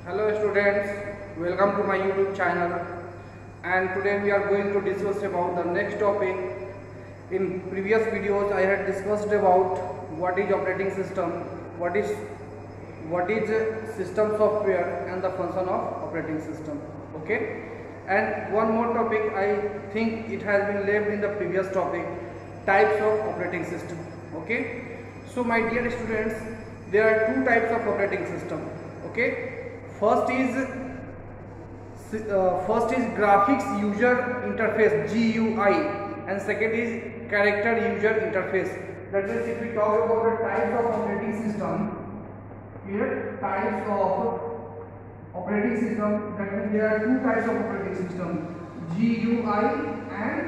Hello students, welcome to my YouTube channel, and today we are going to discuss about the next topic. In previous videos I had discussed about what is operating system, what is system software and the function of operating system. Okay, and one more topic, I think it has been left in the previous topic, types of operating system. Okay, so my dear students, there are two types of operating system. Okay, first is graphics user interface GUI, and second is character user interface. That means if we talk about the types of operating system, here types of operating system, that means there are two types of operating system, GUI and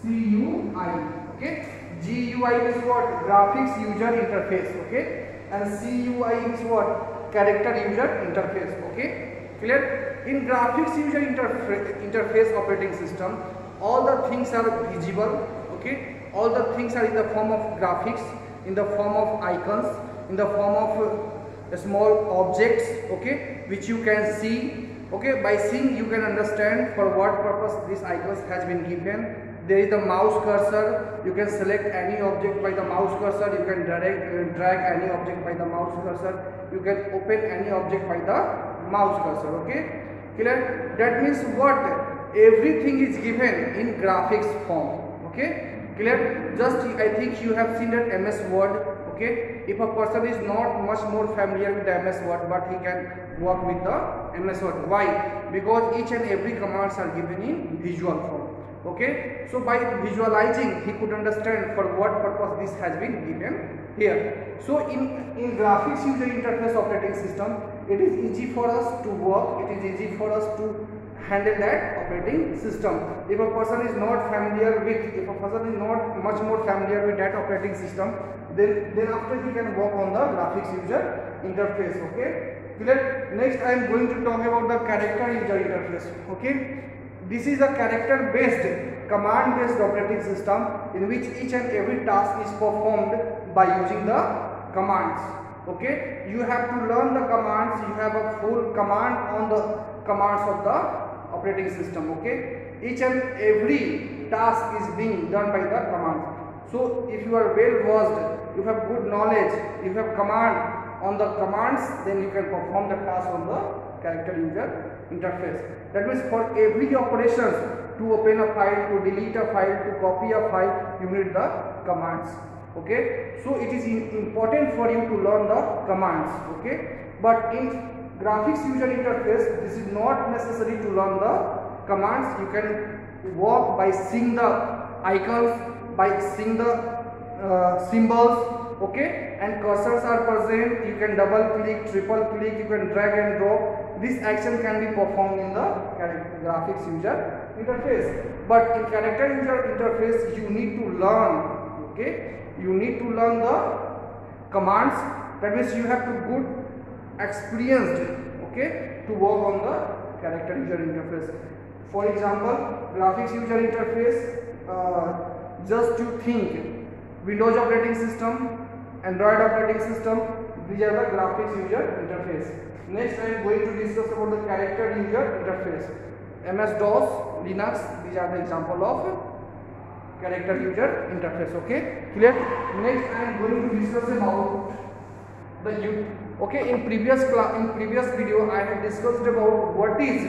CUI. Okay, GUI is what? Graphics user interface. Okay, and CUI is what? Character user interface. Okay, clear? In graphics user interface operating system, all the things are visible. Okay, all the things are in the form of graphics, in the form of icons, in the form of small objects. Okay, which you can see. Okay, by seeing you can understand for what purpose these icons has been given. There is the mouse cursor. You can select any object by the mouse cursor. You can drag any object by the mouse cursor. You can open any object by the mouse cursor. Okay, clear? That means what? Everything is given in graphics form. Okay, clear? Just I think you have seen that MS Word. Okay, if a person is not much more familiar with the MS Word, but he can work with the MS Word. Why? Because each and every commands are given in visual form. Okay, so by visualizing he could understand for what purpose this has been given here. So in graphics user interface operating system, it is easy for us to work, it is easy for us to handle that operating system. If a person is not familiar with, if a person is not much more familiar with that operating system, then after he can work on the graphics user interface. Okay, clear? Next I am going to talk about the character user interface. Okay, this is a character based, command based operating system in which each and every task is performed by using the commands. Okay, you have to learn the commands, you have a full command on the commands of the operating system. Okay, each and every task is being done by the commands. So if you are well versed, you have good knowledge, you have command on the commands, then you can perform the task on the character user interface. That means for every operation, to open a file, to delete a file, to copy a file, you need the commands. Okay, so it is important for you to learn the commands. Okay, but in graphics user interface, this is not necessary to learn the commands. You can work by seeing the icons, by seeing the symbols. Okay, and cursors are present. You can double click, triple click, you can drag and drop. This action can be performed in the graphics user interface. But in character user interface, you need to learn. Okay, you need to learn the commands. That means you have to good experienced. Okay, to work on the character user interface. For example, graphics user interface. Just to think, Windows operating system, Android operating system, these are the graphics user interface. Next I am going to discuss about the character user interface. MS-DOS, Linux, these are the example of character user interface. Okay, clear? Next I am going to discuss about the okay, in previous video I have discussed about what is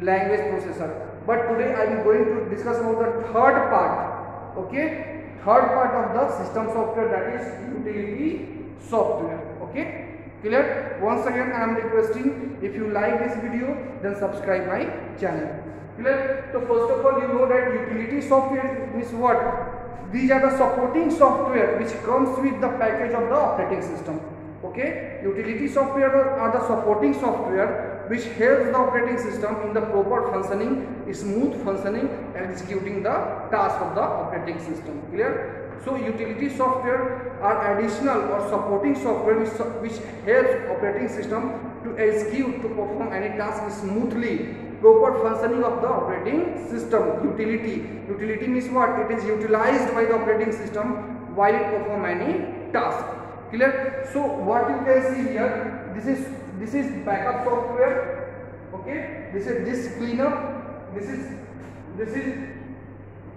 language processor, but today I am going to discuss about the third part. Okay, third part of the system software, that is utility software. Okay, clear? Once again I am requesting, if you like this video, then subscribe my channel. Clear? So first of all, you know that utility software means what? These are the supporting software which comes with the package of the operating system. Okay, utility software are the supporting software which helps the operating system in the proper functioning, smooth functioning, executing the task of the operating system. Clear? So utility software are additional or supporting software which helps operating system to execute, to perform any task smoothly, proper functioning of the operating system. Utility means what? It is utilized by the operating system while it perform any task. Clear? So what you can see here, this is backup software. Okay, this is disk cleanup, this is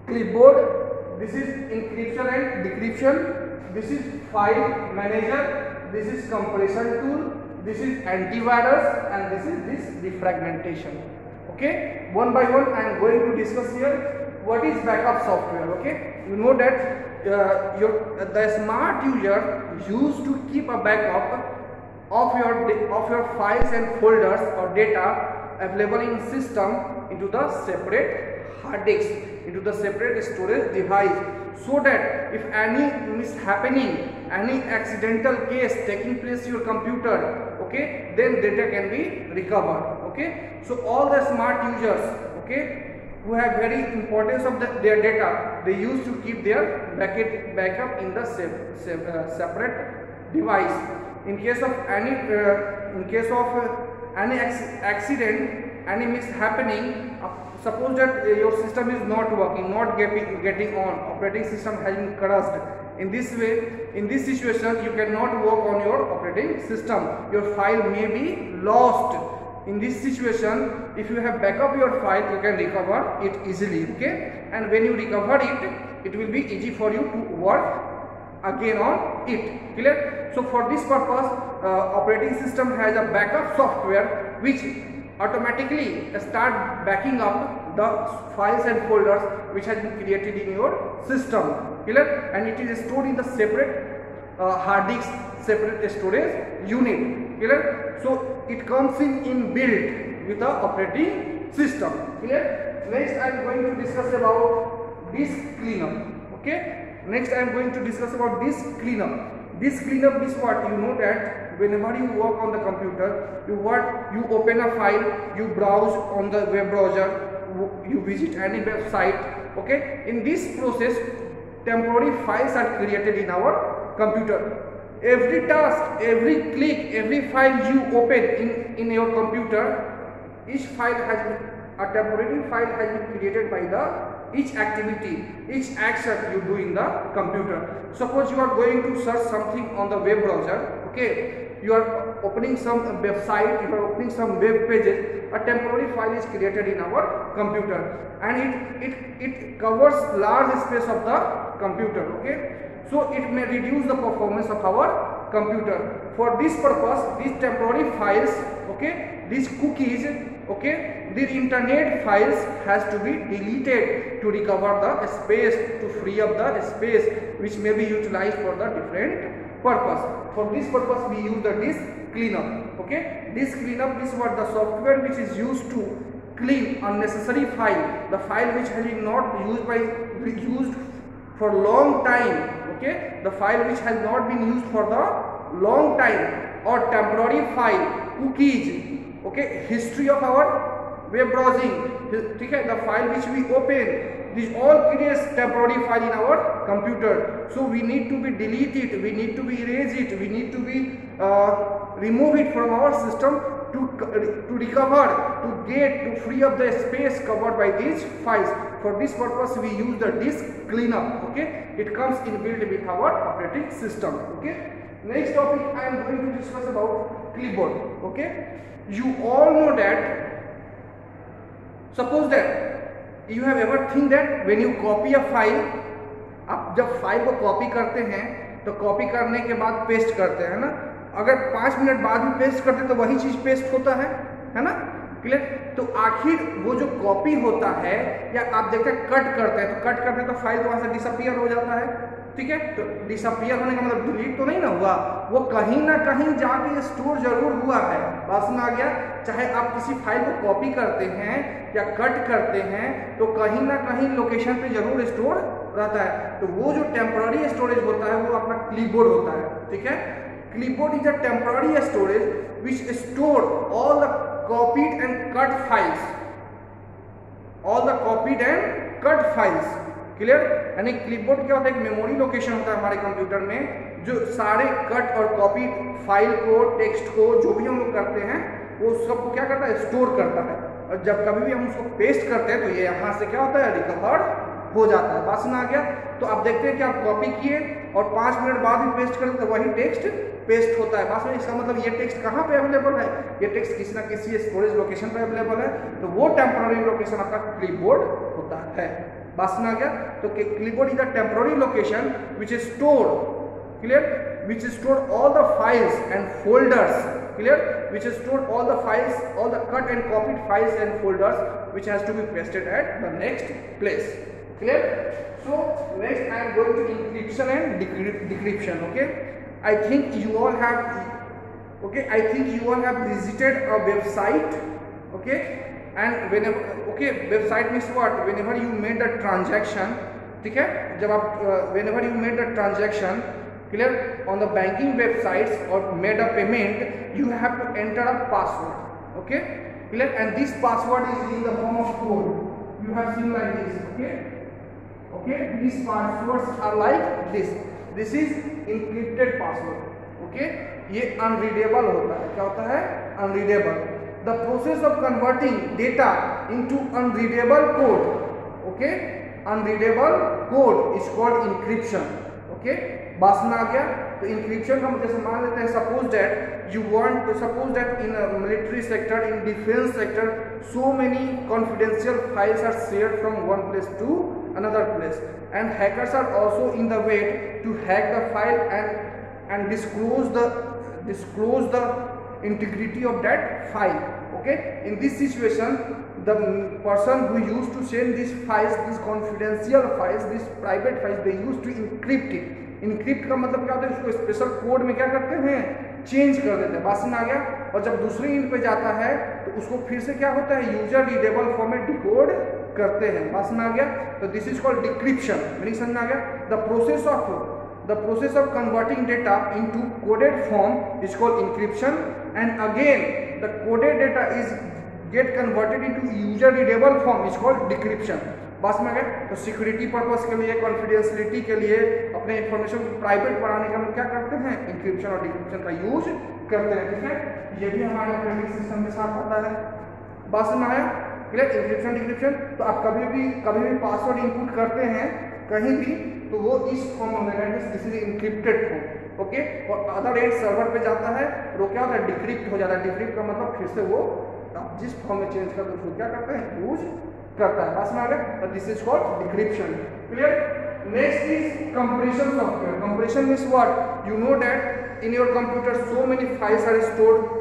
clipboard, this is encryption and decryption, this is file manager, this is compression tool, this is antivirus, and this defragmentation. Okay, one by one I am going to discuss here what is backup software. Okay, you know that the smart user used to keep a backup of your files and folders or data available in system into the separate hard disk, into the separate storage device, so that if any mishappening, any accidental case taking place in your computer, okay, then data can be recovered. Okay, so all the smart users, okay, who have very importance of their data, they used to keep their backup in the separate device. In case of any accident, any mishappening, suppose that your system is not working, not getting on, operating system has been crashed. In this way, in this situation, you cannot work on your operating system. Your file may be lost. In this situation, if you have backup your file, you can recover it easily. Okay, and when you recover it, it will be easy for you to work again on it. Clear? So for this purpose, operating system has a backup software which automatically start backing up the files and folders which has been created in your system. Clear? And it is stored in the separate hard disk, separate storage unit. Clear? So it comes in inbuilt with the operating system. Clear? Next I am going to discuss about disk cleanup. Okay, next I am going to discuss about disk cleanup. Disk cleanup is what? You know that whenever you work on the computer, you open a file, you browse on the web browser, you visit any website. Okay, in this process, temporary files are created in our computer. Every task, every click, every file you open in your computer, each file has been, a temporary file has been created by each activity, each action you do in the computer. Suppose you are going to search something on the web browser. Okay, you are opening some website, you are opening some web pages. A temporary file is created in our computer, and it covers large space of the computer. Okay, so it may reduce the performance of our computer. For this purpose, these temporary files, okay, these cookies, okay, the internet files has to be deleted to recover the space, to free up the space which may be utilized for the different purpose. For this purpose, we use the disk cleanup. Okay, disk cleanup is what the software which is used to clean unnecessary file, the file which has been not used for long time. Okay, the file which has not been used for the long time, or temporary file, cookies. Okay, history of our web browsing, okay, the file which we open, this all creates temporary file in our computer. So we need to be delete it, we need to be erase it, we need to be remove it from our system to recover, to free up the space covered by these files. For this purpose, we use the disk cleanup. Okay, it comes inbuilt with our operating system. Okay, next topic I am going to discuss about clipboard. Okay, you all know that, suppose that you have ever think that when you copy a file, आप जब file को copy करते हैं तो copy करने के बाद paste करते हैं ना, अगर 5 मिनट बाद भी पेस्ट करते तो वही चीज पेस्ट होता है ना। क्लियर? तो आखिर वो जो कॉपी होता है, या आप देखते हैं कट करते हैं, तो कट करते हैं तो फाइल वहां से डिसअपियर हो जाता है। ठीक है, तो डिसअपियर होने का मतलब डिलीट तो नहीं ना हुआ, वो कहीं ना कहीं जाके स्टोर जरूर हुआ है। बात में आ गया? चाहे आप किसी फाइल को कॉपी करते हैं या कट करते हैं तो कहीं ना कहीं लोकेशन पे जरूर स्टोर रहता है। तो वो जो टेम्पररी स्टोरेज होता है वो अपना क्लिपबोर्ड होता है। ठीक है, clipboard is a temporary storage which store all the copied and cut files, all the copied and cut files. Clear? यानी क्लिपबोर्ड क्या होता है? एक मेमोरी लोकेशन होता है हमारे कंप्यूटर में, जो सारे कट और कॉपी फाइल को, टेक्स्ट को, जो भी हम लोग करते हैं वो सबको क्या करता है? स्टोर करता है। और जब कभी भी हम उसको पेस्ट करते हैं तो ये यहाँ से क्या होता है? रिकवर हो जाता है। बात सुना आ गया? तो आप देखते हैं कि आप कॉपी किए और 5 मिनट बाद भी पेस्ट करें तो वही टेक्स्ट पेस्ट होता है। बात में इसका मतलब ये टेक्स्ट कहाँ पे अवेलेबल है? ये टेक्स्ट किसी ना किसी स्टोरेज लोकेशन पे अवेलेबल है, तो वो टेम्पररी लोकेशन आपका क्लिपबोर्ड होता है। बात सुना गया? तो clipboard is a temporary location which is store, clear, which store all the files and folders, clear, which store all the files, all the cut and copied files and folders which has to be pasted at the next place, clear. So next I am going to encryption and decryption. Okay, I think you all have visited a website, okay, and whenever, okay, website means what? Whenever you made a transaction, ठीक है, जब आप whenever you made a transaction, clear, on the banking websites or made a payment, you have to enter a password, okay, clear, and this password is in the form of code. You have seen like this, okay, these passwords are like this. This is encrypted password, okay, ये unreadable होता है। क्या होता है? Unreadable. The process of converting data into unreadable code, okay, unreadable code is called encryption, okay. बात सुना आ गया? तो इंक्रिप्शन हम जैसे मान लेते हैं, suppose that in military sector, in defence sector, so many confidential files are shared from one place to another place, and hackers are also in the way to hack the file and disclose the integrity of that file, okay. In this situation, the person who used to send these files, these confidential files, these private files, they used to encrypt it. Encrypt का मतलब क्या होता है? इसको special code में क्या करते हैं? चेंज कर देते हैं। बात समझ आ गया? और जब दूसरे इंड पे जाता है तो उसको फिर से क्या होता है? यूजर रीडेबल फॉर्म में डिकोड करते हैं। बात समझ आ गया? तो this is called decryption. Meaning समझ आ गया? The process of converting data into coded form is called encryption, and again the coded data is get converted into user readable form is called decryption. बात में गए? तो security purpose के लिए, confidentiality के लिए, अपने इंफॉर्मेशन को प्राइवेट बनाने का हम क्या करते हैं? इंक्रिप्शन और डिक्रिप्शन का यूज करते हैं, ठीक है। ये भी हमारे ऑपरेटिंग सिस्टम के साथ आता है। बात समझ आया? क्लियर? Encryption decryption. तो आप कभी भी पासवर्ड इनपुट करते हैं कहीं भी, तो वो इस फॉर्म में रहेगा, this is encrypted form, okay. और अदर एंड सर्वर पे जाता है तो क्या होता है? डिक्रिप्ट हो जाता है। डिक्रिप्ट का मतलब फिर से वो आप जिस फॉर्म में चेंज करते हैं उसको क्या करते हैं? यूज करता है। बस में आ गया? This is called decryption, clear. Next is compression software. Compression means what? You know that in your computer so many files are stored,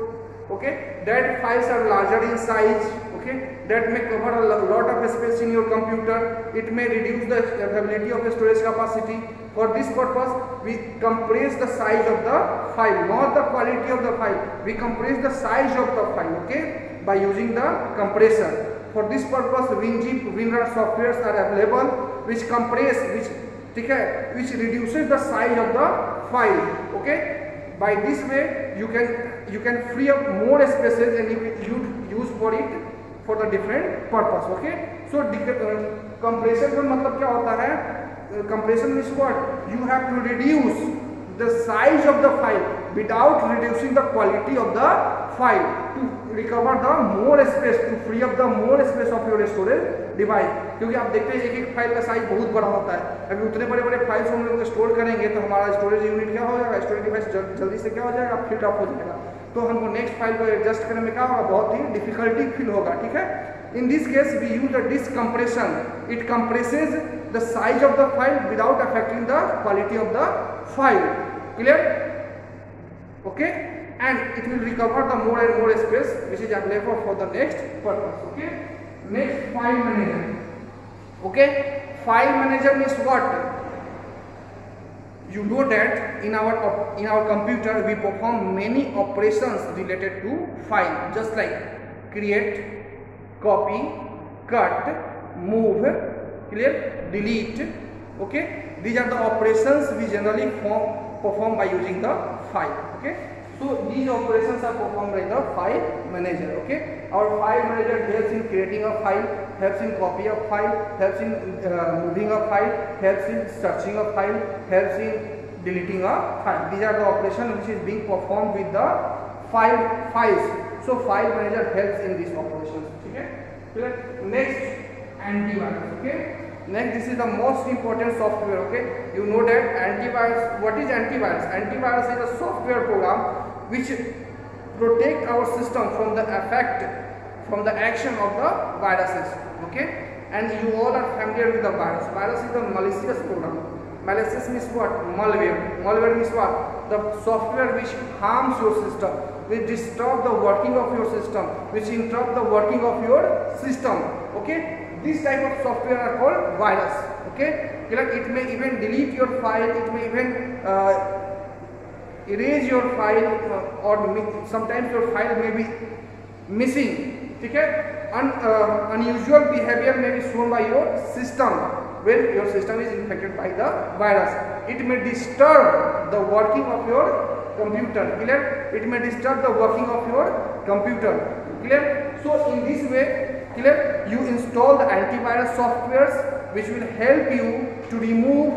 okay, that files are larger in size, okay, that may cover a lot of space in your computer. It may reduce the availability of the storage capacity. For this purpose we compress the size of the file, not the quality of the file. We compress the size of the file, okay, by using the compressor. For this purpose WinZip, WinRAR softwares are available which compress, which reduces the size of the file, okay. By this way you can free up more spaces and you use for it for the different purpose, okay. So compression का मतलब क्या होता है? Compression means what? You have to reduce the size of the file without reducing the quality of the file to recover the more space, to free up the more space of your storage device. क्योंकि आप देखते हैं एक file का size बहुत बड़ा होता है। अभी उतने बड़े बड़े फाइल्स हम लोग स्टोर करेंगे तो हमारा स्टोरेज यूनिट क्या हो जाएगा? स्टोरेज डिवाइस जल्दी से क्या हो जाएगा? फिल अप हो जाएगा। तो हमको नेक्स्ट फाइल को एडजस्ट करने में क्या होगा? बहुत ही डिफिकल्टी फील होगा, ठीक है। In this case we use the disk compression. It compresses the size of the file without affecting the quality of the file, clear, okay, and it will recover the more and more space which is available for the next purpose, okay. Next, file manager, okay. File manager means what? You know that in our computer we perform many operations related to file, just like create, copy, cut, move, clear, delete, okay. These are the operations we generally perform by using the file, okay. So these operations are performed by the file manager, okay. Our file manager helps in creating a file, helps in copy a file, helps in moving a file, helps in searching a file, helps in deleting a file. These are the operations which is being performed with the files. So file manager helps in these operations, okay. Next, antivirus, okay. Next, this is the most important software. Okay, you know that antivirus. What is antivirus? Antivirus is a software program which protect our system from the action of the viruses. Okay, and you all are familiar with the virus. Virus is a malicious program. Malicious means what? Malware. Malware means what? The software which harms your system, which disturb the working of your system, which interrupt the working of your system. Okay. This type of software are called virus. Okay, it may even delete your file, it may even erase your file, or sometimes your file may be missing. Okay, unusual behavior may be shown by your system when your system is infected by the virus. It may disturb the working of your computer. Clear? It may disturb the working of your computer. Clear? So in this way, clear, you install the antivirus softwares which will help you to remove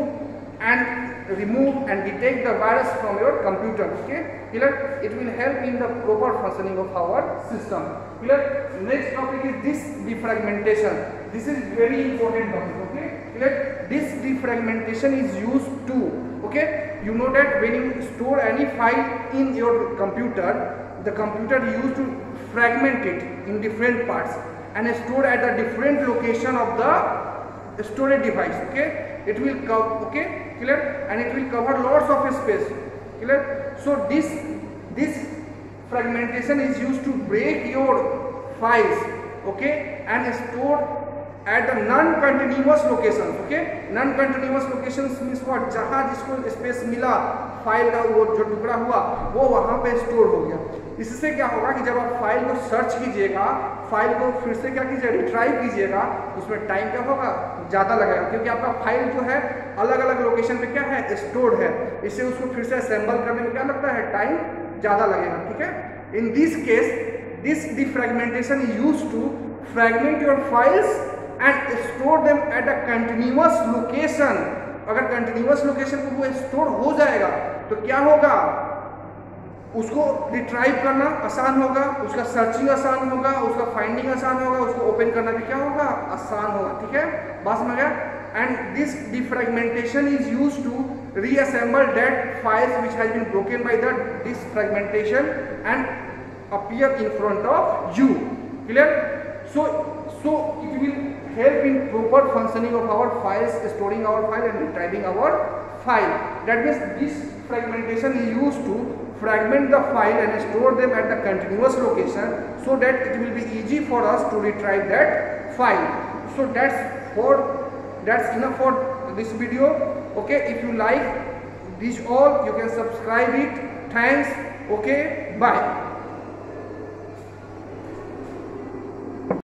and detect the virus from your computer. Okay, clear? It will help in the proper functioning of our system. Clear? Next topic is disk defragmentation. This is very important topic. Okay, clear? Disk defragmentation is used to, okay, you know that when you store any file in your computer, the computer used to fragment it in different parts and store at a different location of the storage device. Okay, it will cover, okay, clear, and it will cover lots of space. Clear? So this fragmentation is used to break your files, okay, and store at the non-continuous locations. Okay, non-continuous locations means what? जहाँ जिसको space मिला file का, वो जो टुकड़ा हुआ वो वहाँ पे स्टोर हो गया। इससे क्या होगा कि जब आप फाइल को सर्च कीजिएगा, फाइल को फिर से क्या कीजिएगा, रिट्राइव कीजिएगा, उसमें टाइम क्या होगा, ज़्यादा लगेगा, क्योंकि आपका फाइल जो है अलग अलग लोकेशन पे क्या है, स्टोर्ड है। इससे उसको फिर से असेंबल करने में क्या लगता है, टाइम ज़्यादा लगेगा। ठीक है, in this case this defragmentation is used to fragment your files and store them at a continuous location. अगर कंटिन्यूअस लोकेशन पे वो स्टोर हो जाएगा तो क्या होगा, उसको रिट्राइव करना आसान होगा, उसका सर्चिंग आसान होगा, उसका फाइंडिंग आसान होगा, उसको ओपन करना भी क्या होगा, आसान होगा। ठीक है, बात समझ गया। And this defragmentation is used to reassemble that files which has been broken by the defragmentation and appear in front of you. Clear? So it will help in proper functioning of our files, storing our file and retrieving our file. That means this fragmentation is used to fragment the file and store them at the continuous location so that it will be easy for us to retrieve that file. So that's enough for this video. Okay, if you like this all, you can subscribe it. Thanks. Okay, bye.